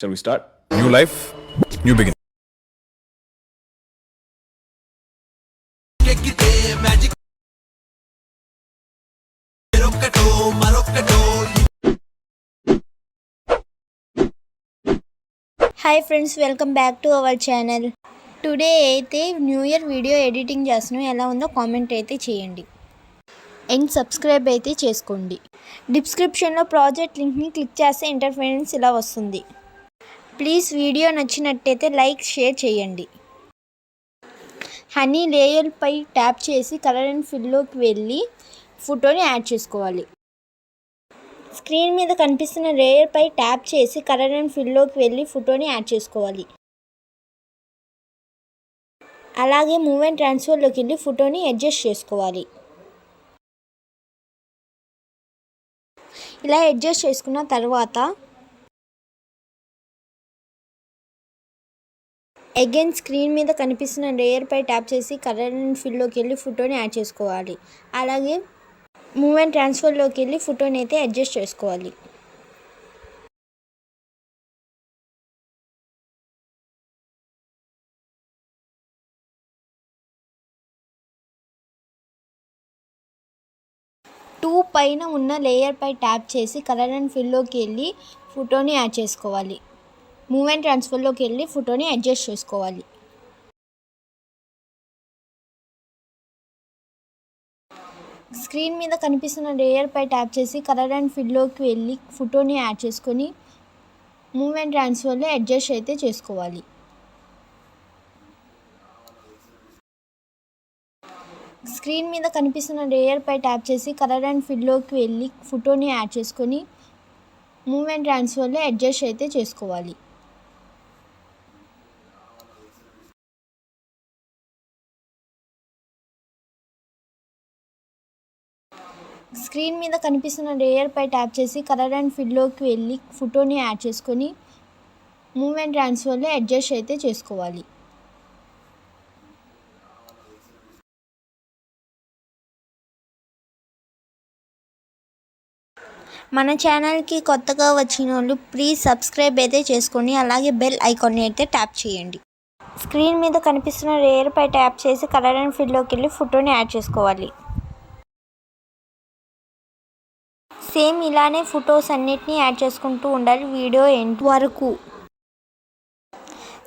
Shall we start? New life, new beginning. Hi friends, welcome back to our channel. Today అయితే new year video editing చేస్తున్నాం. ఎలా ఉందో comment అయితే చేయండి and subscribe అయితే చేసుకోండి. డిస్క్రిప్షన్లో ప్రాజెక్ట్ లింక్ని క్లిక్ చేస్తే ఇంటర్ఫరెన్స్ ఇలా వస్తుంది. ప్లీజ్ వీడియో నచ్చినట్టయితే లైక్, షేర్ చేయండి. హనీ లేయర్పై ట్యాప్ చేసి కలర్ అండ్ ఫిల్లోకి వెళ్ళి ఫోటోని యాడ్ చేసుకోవాలి. స్క్రీన్ మీద కనిపిస్తున్న లేయర్పై ట్యాప్ చేసి కలర్ అండ్ ఫిల్లోకి వెళ్ళి ఫోటోని యాడ్ చేసుకోవాలి. అలాగే మూవ్ అండ్ ట్రాన్స్ఫర్లోకి వెళ్ళి ఫోటోని అడ్జస్ట్ చేసుకోవాలి. ఇలా అడ్జస్ట్ చేసుకున్న తర్వాత అగైన్ స్క్రీన్ మీద కనిపిస్తున్న లేయర్పై ట్యాప్ చేసి కలర్ అండ్ ఫిల్లోకి వెళ్ళి ఫోటోని యాడ్ చేసుకోవాలి. అలాగే మూవ్ అండ్ ట్రాన్స్ఫర్లోకి వెళ్ళి ఫోటోని అయితే అడ్జస్ట్ చేసుకోవాలి. టూ పైన ఉన్న లేయర్పై ట్యాప్ చేసి కలర్ అండ్ ఫిల్లోకి వెళ్ళి ఫోటోని యాడ్ చేసుకోవాలి. మూవ్ అండ్ ట్రాన్స్ఫర్లోకి వెళ్ళి ఫోటోని అడ్జస్ట్ చేసుకోవాలి. స్క్రీన్ మీద కనిపిస్తున్న లేయర్పై ట్యాప్ చేసి కలర్ అండ్ ఫిల్లోకి వెళ్ళి ఫోటోని యాడ్ చేసుకొని మూవ్ అండ్ ట్రాన్స్ఫర్లో అడ్జస్ట్ అయితే చేసుకోవాలి. స్క్రీన్ మీద కనిపిస్తున్న లేయర్పై ట్యాప్ చేసి కలర్ అండ్ ఫిల్లోకి వెళ్ళి ఫోటోని యాడ్ చేసుకొని మూవ్ అండ్ ట్రాన్స్ఫర్లో అడ్జస్ట్ అయితే చేసుకోవాలి. స్క్రీన్ మీద కనిపిస్తున్న లేయర్పై ట్యాప్ చేసి కలర్ అండ్ ఫిల్లోకి వెళ్ళి ఫోటోని యాడ్ చేసుకొని మూవ్ అండ్ ట్రాన్స్ఫర్లో అడ్జస్ట్ అయితే చేసుకోవాలి. మన ఛానల్కి కొత్తగా వచ్చిన వాళ్ళు ప్లీజ్ సబ్స్క్రైబ్ అయితే చేసుకోండి. అలాగే బెల్ ఐకాన్ని అయితే ట్యాప్ చేయండి. స్క్రీన్ మీద కనిపిస్తున్న లేయర్పై ట్యాప్ చేసి కలర్ అండ్ ఫిల్లోకి వెళ్ళి ఫోటోని యాడ్ చేసుకోవాలి. సేమ్ ఇలానే ఫొటోస్ అన్నిటినీ యాడ్ చేసుకుంటూ ఉండాలి వీడియో ఎండ్ వరకు.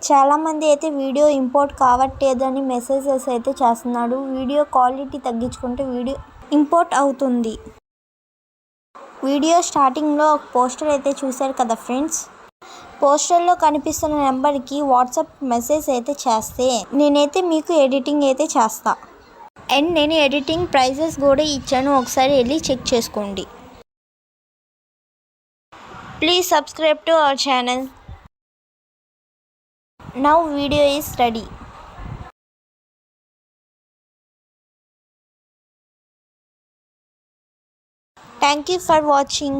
చాలామంది అయితే వీడియో ఇంపోర్ట్ కావట్లేదని మెసేజెస్ అయితే చేస్తున్నాడు. వీడియో క్వాలిటీ తగ్గించుకుంటే వీడియో ఇంపోర్ట్ అవుతుంది. వీడియో స్టార్టింగ్లో ఒక పోస్టర్ అయితే చూశారు కదా ఫ్రెండ్స్. పోస్టర్లో కనిపిస్తున్న నెంబర్కి వాట్సాప్ మెసేజ్ అయితే చేస్తే నేనైతే మీకు ఎడిటింగ్ అయితే చేస్తా. అండ్ నేను ఎడిటింగ్ ప్రైజెస్ కూడా ఇచ్చాను, ఒకసారి వెళ్ళి చెక్ చేసుకోండి. Please subscribe to our channel. Now video is ready. Thank you for watching.